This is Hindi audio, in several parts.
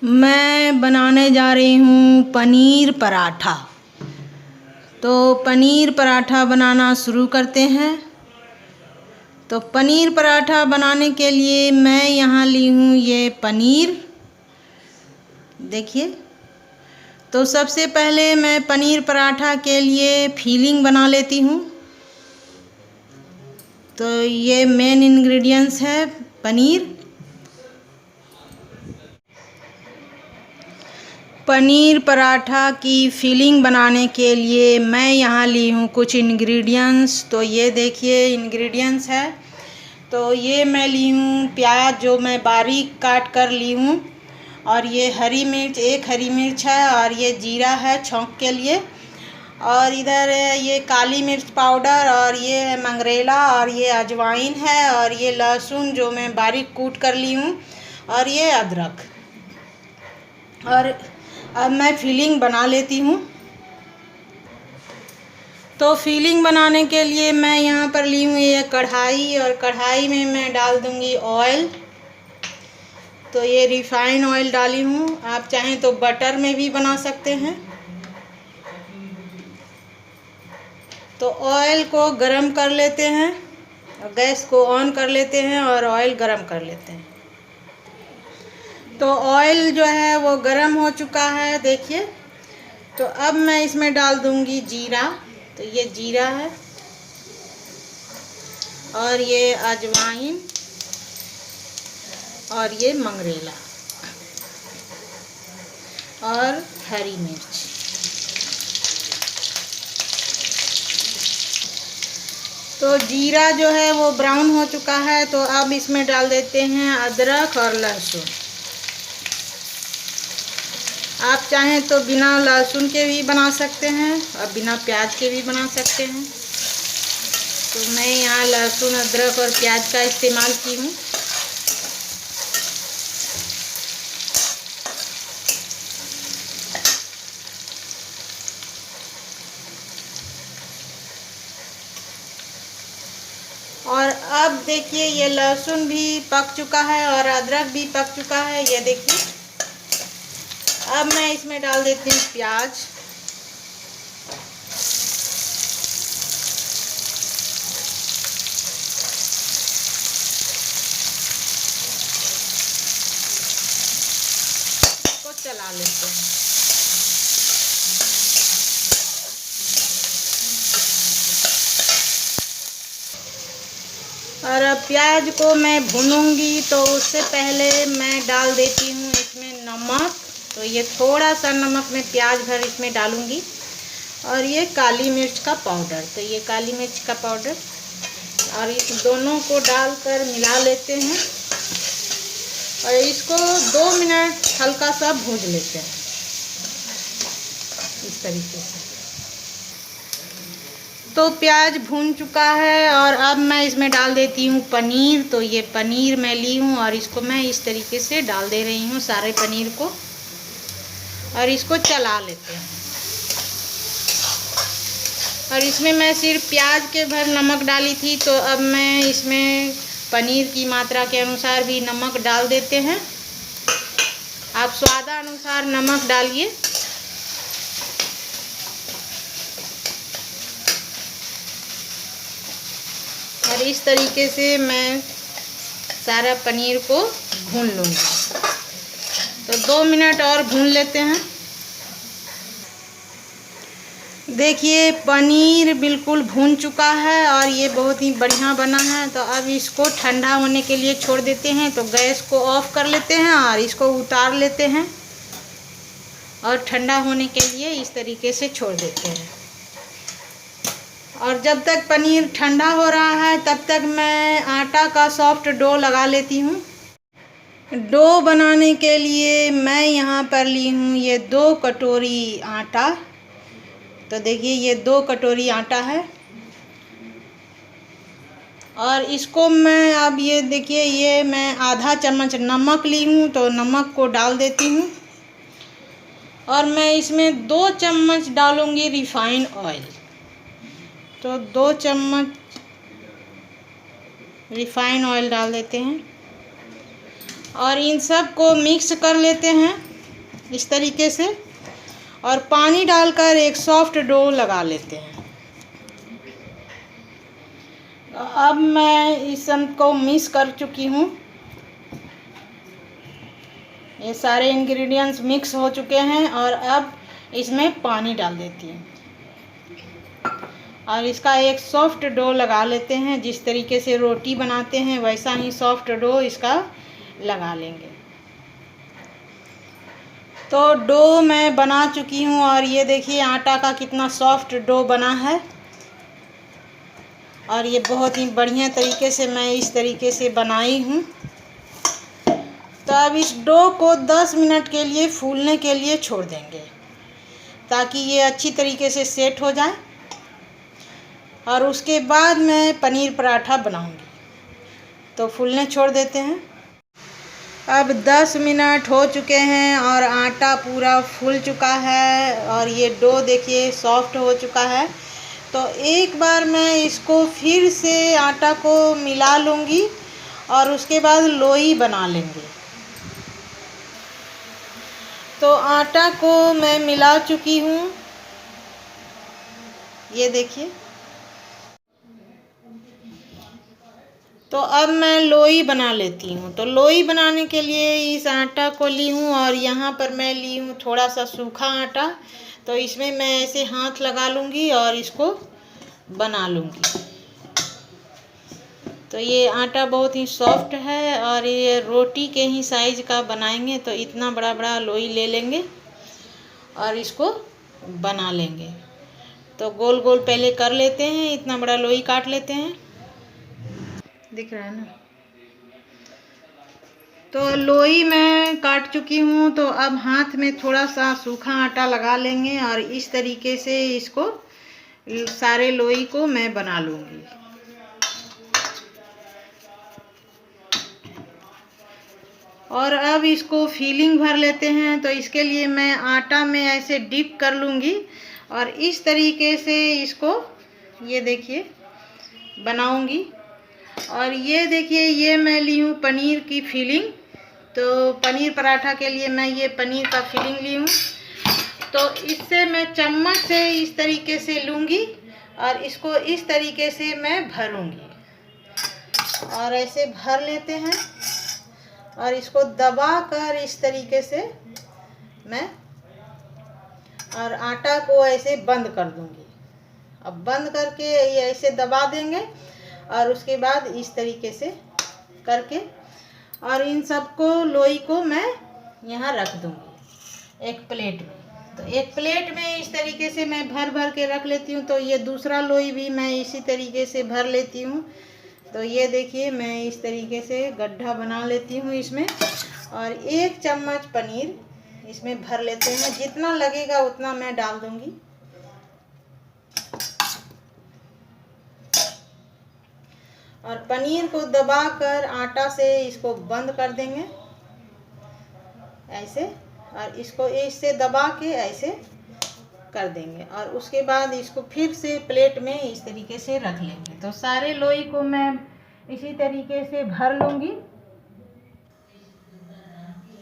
मैं बनाने जा रही हूँ पनीर पराठा। तो पनीर पराठा बनाना शुरू करते हैं। तो पनीर पराठा बनाने के लिए मैं यहाँ ली हूँ ये पनीर, देखिए। तो सबसे पहले मैं पनीर पराठा के लिए फिलिंग बना लेती हूँ। तो ये मेन इंग्रेडिएंट्स है पनीर। पनीर पराठा की फिलिंग बनाने के लिए मैं यहाँ ली हूँ कुछ इंग्रेडिएंट्स। तो ये देखिए इंग्रेडिएंट्स है। तो ये मैं ली हूँ प्याज, जो मैं बारीक काट कर ली हूँ, और ये हरी मिर्च, एक हरी मिर्च है, और ये जीरा है छौंक के लिए, और इधर ये काली मिर्च पाउडर, और ये है मंगरेला, और ये अजवाइन है, और ये लहसुन जो मैं बारीक कूट कर ली हूँ, और ये अदरक। और अब मैं फिलिंग बना लेती हूँ। तो फिलिंग बनाने के लिए मैं यहाँ पर ली हूँ ये कढ़ाई, और कढ़ाई में मैं डाल दूँगी ऑयल। तो ये रिफाइंड ऑयल डाली हूँ, आप चाहें तो बटर में भी बना सकते हैं। तो ऑयल को गरम कर लेते हैं, और गैस को ऑन कर लेते हैं, और ऑयल गरम कर लेते हैं। तो ऑयल जो है वो गरम हो चुका है, देखिए। तो अब मैं इसमें डाल दूंगी जीरा। तो ये जीरा है, और ये अजवाइन, और ये मंगरेला, और हरी मिर्च। तो जीरा जो है वो ब्राउन हो चुका है। तो अब इसमें डाल देते हैं अदरक और लहसुन। आप चाहें तो बिना लहसुन के भी बना सकते हैं, और बिना प्याज के भी बना सकते हैं। तो मैं यहाँ लहसुन, अदरक और प्याज का इस्तेमाल की हूँ। और अब देखिए ये लहसुन भी पक चुका है, और अदरक भी पक चुका है, ये देखिए। अब मैं इसमें डाल देती हूँ प्याज। इसको चला लेते हैं। और अब प्याज को मैं भूनूंगी, तो उससे पहले मैं डाल देती हूँ इसमें नमक। तो ये थोड़ा सा नमक मैं प्याज भर इसमें डालूंगी, और ये काली मिर्च का पाउडर। तो ये काली मिर्च का पाउडर, और इस दोनों को डालकर मिला लेते हैं, और इसको 2 मिनट हल्का सा भून लेते हैं इस तरीके से। तो प्याज भून चुका है, और अब मैं इसमें डाल देती हूँ पनीर। तो ये पनीर मैं ली हूँ, और इसको मैं इस तरीके से डाल दे रही हूँ सारे पनीर को, और इसको चला लेते हैं। और इसमें मैं सिर्फ प्याज के भर नमक डाली थी। तो अब मैं इसमें पनीर की मात्रा के अनुसार भी नमक डाल देते हैं। आप स्वादानुसार नमक डालिए। और इस तरीके से मैं सारा पनीर को भून लूँगी। तो 2 मिनट और भून लेते हैं। देखिए पनीर बिल्कुल भून चुका है, और ये बहुत ही बढ़िया बना है। तो अब इसको ठंडा होने के लिए छोड़ देते हैं। तो गैस को ऑफ कर लेते हैं, और इसको उतार लेते हैं, और ठंडा होने के लिए इस तरीके से छोड़ देते हैं। और जब तक पनीर ठंडा हो रहा है, तब तक मैं आटा का सॉफ्ट डो लगा लेती हूँ। डो बनाने के लिए मैं यहाँ पर ली हूँ ये 2 कटोरी आटा। तो देखिए ये 2 कटोरी आटा है, और इसको मैं अब ये देखिए ये मैं आधा चम्मच नमक ली हूँ। तो नमक को डाल देती हूँ, और मैं इसमें 2 चम्मच डालूँगी रिफाइंड ऑयल। तो 2 चम्मच रिफाइंड ऑयल डाल देते हैं, और इन सब को मिक्स कर लेते हैं। इस तरीके से, और पानी डालकर एक सॉफ्ट डो लगा लेते हैं। अब मैं इस सबको मिक्स कर चुकी हूँ। ये सारे इंग्रेडिएंट्स मिक्स हो चुके हैं और अब इसमें पानी डाल देती हूँ और इसका एक सॉफ्ट डो लगा लेते हैं। जिस तरीके से रोटी बनाते हैं वैसा ही सॉफ्ट डो इसका लगा लेंगे। तो डो मैं बना चुकी हूँ और ये देखिए आटा का कितना सॉफ्ट डो बना है और ये बहुत ही बढ़िया तरीके से मैं इस तरीके से बनाई हूँ। तो अब इस डो को 10 मिनट के लिए फूलने के लिए छोड़ देंगे ताकि ये अच्छी तरीके से सेट हो जाए और उसके बाद मैं पनीर पराठा बनाऊंगी। तो फूलने छोड़ देते हैं। अब 10 मिनट हो चुके हैं और आटा पूरा फूल चुका है और ये डो देखिए सॉफ्ट हो चुका है। तो एक बार मैं इसको फिर से आटा को मिला लूँगी और उसके बाद लोई बना लेंगे। तो आटा को मैं मिला चुकी हूँ, ये देखिए। तो अब मैं लोई बना लेती हूँ। तो लोई बनाने के लिए इस आटा को ली हूँ और यहाँ पर मैं ली हूँ थोड़ा सा सूखा आटा। तो इसमें मैं ऐसे हाथ लगा लूँगी और इसको बना लूँगी। तो ये आटा बहुत ही सॉफ्ट है और ये रोटी के ही साइज का बनाएंगे। तो इतना बड़ा बड़ा लोई ले लेंगे और इसको बना लेंगे। तो गोल गोल पहले कर लेते हैं, इतना बड़ा लोई काट लेते हैं, दिख रहा है ना। तो लोई मैं काट चुकी हूँ। तो अब हाथ में थोड़ा सा सूखा आटा लगा लेंगे और इस तरीके से इसको सारे लोई को मैं बना लूँगी। और अब इसको फीलिंग भर लेते हैं। तो इसके लिए मैं आटा में ऐसे डिप कर लूँगी और इस तरीके से इसको ये देखिए बनाऊँगी। और ये देखिए ये मैं ली हूँ पनीर की फीलिंग। तो पनीर पराठा के लिए मैं ये पनीर का फीलिंग ली हूँ। तो इससे मैं चम्मच से इस तरीके से लूँगी और इसको इस तरीके से मैं भरूँगी और ऐसे भर लेते हैं और इसको दबा कर इस तरीके से मैं और आटा को ऐसे बंद कर दूँगी। अब बंद करके ये ऐसे दबा देंगे और उसके बाद इस तरीके से करके और इन सबको लोई को मैं यहाँ रख दूँगी एक प्लेट में। तो एक प्लेट में इस तरीके से मैं भर भर के रख लेती हूँ। तो ये दूसरा लोई भी मैं इसी तरीके से भर लेती हूँ। तो ये देखिए मैं इस तरीके से गड्ढा बना लेती हूँ इसमें और 1 चम्मच पनीर इसमें भर लेते हैं। जितना लगेगा उतना मैं डाल दूँगी। और पनीर को दबाकर आटा से इसको बंद कर देंगे ऐसे और इसको इससे दबा के ऐसे कर देंगे और उसके बाद इसको फिर से प्लेट में इस तरीके से रख लेंगे। तो सारे लोई को मैं इसी तरीके से भर लूँगी।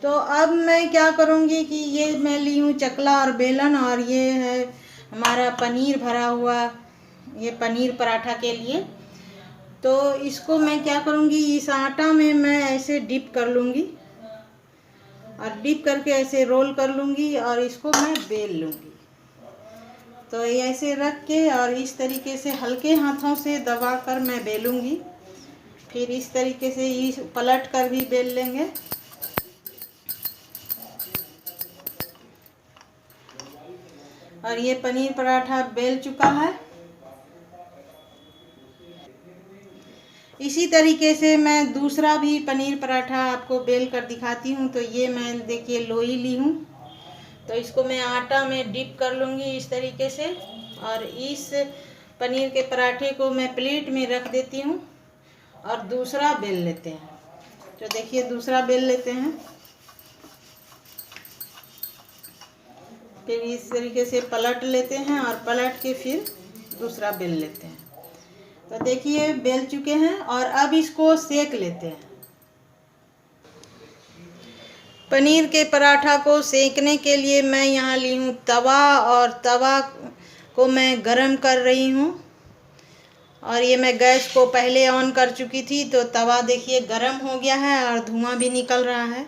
तो अब मैं क्या करूँगी कि ये मैं ली हूँ चकला और बेलन और ये है हमारा पनीर भरा हुआ, ये पनीर पराठा के लिए। तो इसको मैं क्या करूँगी इस आटा में मैं ऐसे डिप कर लूँगी और डिप करके ऐसे रोल कर लूँगी और इसको मैं बेल लूँगी। तो ये ऐसे रख के और इस तरीके से हल्के हाथों से दबा कर मैं बेलूँगी। फिर इस तरीके से इस पलट कर भी बेल लेंगे। और ये पनीर पराठा बेल चुका है। इसी तरीके से मैं दूसरा भी पनीर पराठा आपको बेल कर दिखाती हूँ। तो ये मैं देखिए लोई ली हूँ। तो इसको मैं आटा में डिप कर लूँगी इस तरीके से और इस पनीर के पराठे को मैं प्लेट में रख देती हूँ और दूसरा बेल लेते हैं। तो देखिए दूसरा बेल लेते हैं। फिर इस तरीके से पलट लेते हैं और पलट के फिर दूसरा बेल लेते हैं। तो देखिए बेल चुके हैं और अब इसको सेक लेते हैं। पनीर के पराठा को सेकने के लिए मैं यहाँ ली हूँ तवा, और तवा को मैं गरम कर रही हूँ। और ये मैं गैस को पहले ऑन कर चुकी थी, तो तवा देखिए गरम हो गया है और धुआं भी निकल रहा है।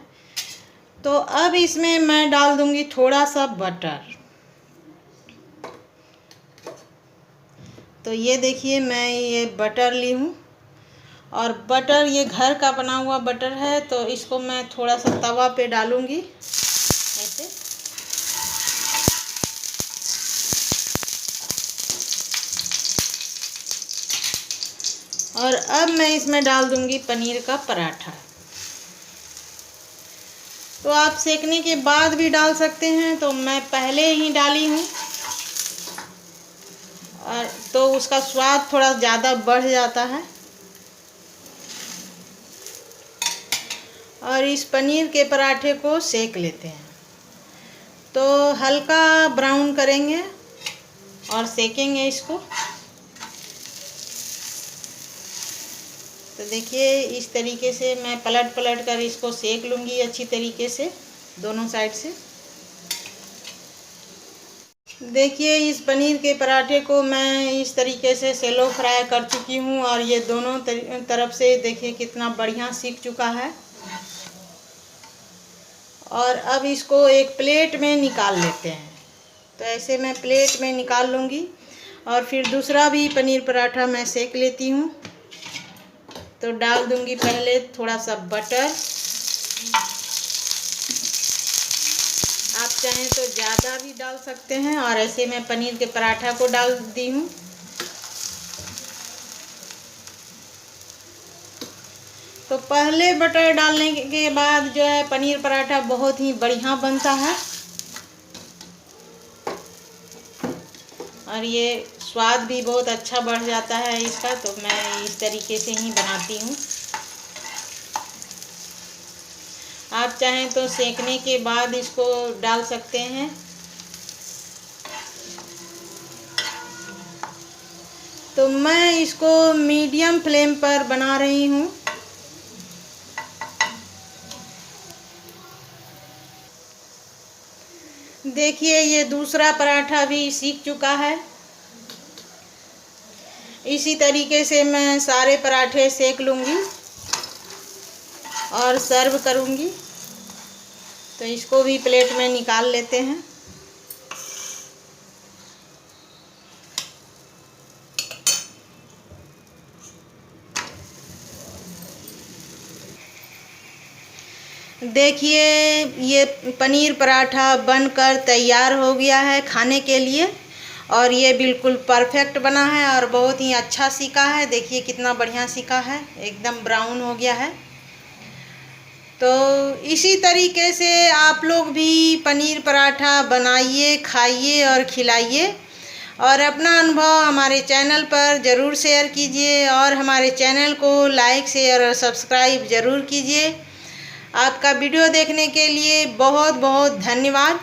तो अब इसमें मैं डाल दूँगी थोड़ा सा बटर। तो ये देखिए मैं ये बटर ली हूँ, और बटर ये घर का बना हुआ बटर है, तो इसको मैं थोड़ा सा तवा पे डालूँगी ऐसे। और अब मैं इसमें डाल दूँगी पनीर का पराठा। तो आप सेकने के बाद भी डाल सकते हैं, तो मैं पहले ही डाली हूँ, और तो उसका स्वाद थोड़ा ज़्यादा बढ़ जाता है। और इस पनीर के पराठे को सेक लेते हैं। तो हल्का ब्राउन करेंगे और सेकेंगे इसको। तो देखिए इस तरीके से मैं पलट पलट कर इसको सेक लूँगी अच्छी तरीके से दोनों साइड से। देखिए इस पनीर के पराठे को मैं इस तरीके से सेलो फ्राई कर चुकी हूँ, और ये दोनों तरफ से देखिए कितना बढ़िया सीख चुका है। और अब इसको एक प्लेट में निकाल लेते हैं। तो ऐसे मैं प्लेट में निकाल लूँगी, और फिर दूसरा भी पनीर पराठा मैं सेक लेती हूँ। तो डाल दूँगी पहले थोड़ा सा बटर। आप चाहें तो ज़्यादा भी डाल सकते हैं, और ऐसे मैं पनीर के पराठा को डाल दी हूँ। तो पहले बटर डालने के बाद जो है पनीर पराठा बहुत ही बढ़िया बनता है, और ये स्वाद भी बहुत अच्छा बढ़ जाता है इसका। तो मैं इस तरीके से ही बनाती हूँ। आप चाहें तो सेकने के बाद इसको डाल सकते हैं। तो मैं इसको मीडियम फ्लेम पर बना रही हूँ। देखिए ये दूसरा पराठा भी सीख चुका है। इसी तरीके से मैं सारे पराठे सेक लूँगी और सर्व करूँगी। तो इसको भी प्लेट में निकाल लेते हैं। देखिए ये पनीर पराठा बनकर तैयार हो गया है खाने के लिए, और ये बिल्कुल परफेक्ट बना है और बहुत ही अच्छा सीखा है। देखिए कितना बढ़िया सीखा है, एकदम ब्राउन हो गया है। तो इसी तरीके से आप लोग भी पनीर पराठा बनाइए, खाइए और खिलाइए, और अपना अनुभव हमारे चैनल पर ज़रूर शेयर कीजिए, और हमारे चैनल को लाइक शेयर और सब्सक्राइब ज़रूर कीजिए। आपका वीडियो देखने के लिए बहुत बहुत धन्यवाद।